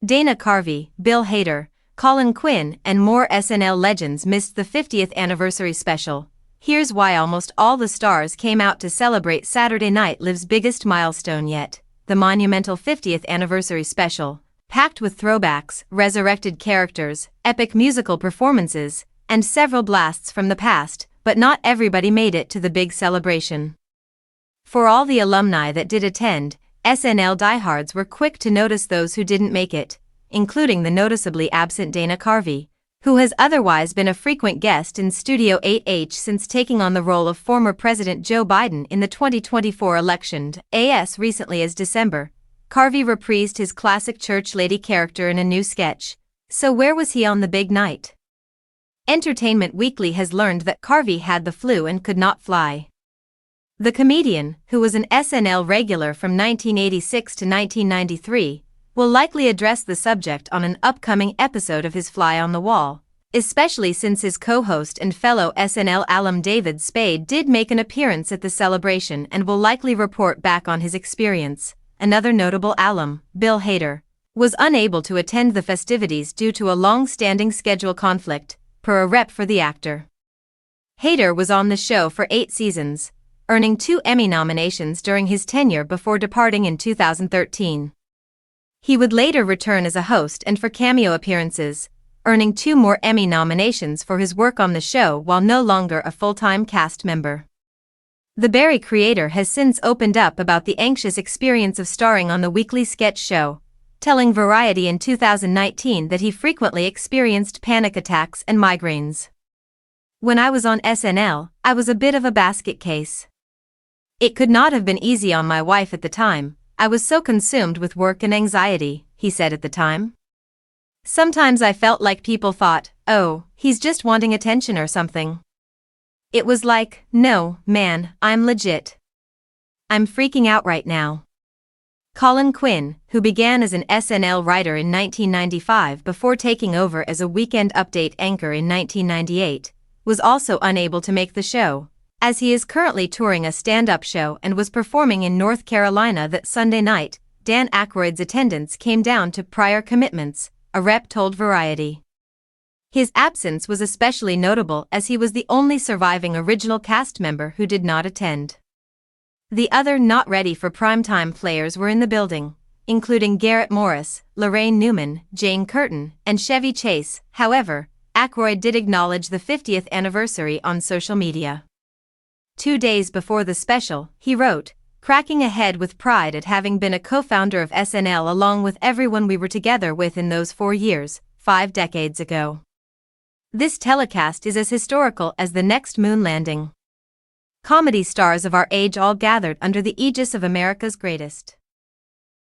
Dana Carvey, Bill Hader, Colin Quinn, and more SNL legends missed the 50th anniversary special. Here's why: almost all the stars came out to celebrate Saturday Night Live's biggest milestone yet, the monumental 50th anniversary special, packed with throwbacks, resurrected characters, epic musical performances, and several blasts from the past, but not everybody made it to the big celebration. For all the alumni that did attend, SNL diehards were quick to notice those who didn't make it, including the noticeably absent Dana Carvey, who has otherwise been a frequent guest in Studio 8H since taking on the role of former President Joe Biden in the 2024 election. As recently as December, Carvey reprised his classic church lady character in a new sketch. So where was he on the big night? Entertainment Weekly has learned that Carvey had the flu and could not fly. The comedian, who was an SNL regular from 1986 to 1993, will likely address the subject on an upcoming episode of his Fly on the Wall, especially since his co-host and fellow SNL alum David Spade did make an appearance at the celebration and will likely report back on his experience. Another notable alum, Bill Hader, was unable to attend the festivities due to a long-standing schedule conflict, per a rep for the actor. Hader was on the show for 8 seasons, earning 2 Emmy nominations during his tenure before departing in 2013. He would later return as a host and for cameo appearances, earning 2 more Emmy nominations for his work on the show while no longer a full-time cast member. The Barry creator has since opened up about the anxious experience of starring on the weekly sketch show, telling Variety in 2019 that he frequently experienced panic attacks and migraines. "When I was on SNL, I was a bit of a basket case. It could not have been easy on my wife at the time. I was so consumed with work and anxiety," he said at the time. "Sometimes I felt like people thought, oh, he's just wanting attention or something. It was like, no, man, I'm legit. I'm freaking out right now." Colin Quinn, who began as an SNL writer in 1995 before taking over as a Weekend Update anchor in 1998, was also unable to make the show, as he is currently touring a stand-up show and was performing in North Carolina that Sunday night. Dan Aykroyd's attendance came down to prior commitments, a rep told Variety. His absence was especially notable as he was the only surviving original cast member who did not attend. The other not ready for primetime players were in the building, including Garrett Morris, Lorraine Newman, Jane Curtin, and Chevy Chase. However, Aykroyd did acknowledge the 50th anniversary on social media. 2 days before the special, he wrote, "Cracking ahead with pride at having been a co-founder of SNL along with everyone we were together with in those 4 years, 5 decades ago. This telecast is as historical as the next moon landing. Comedy stars of our age all gathered under the aegis of America's greatest."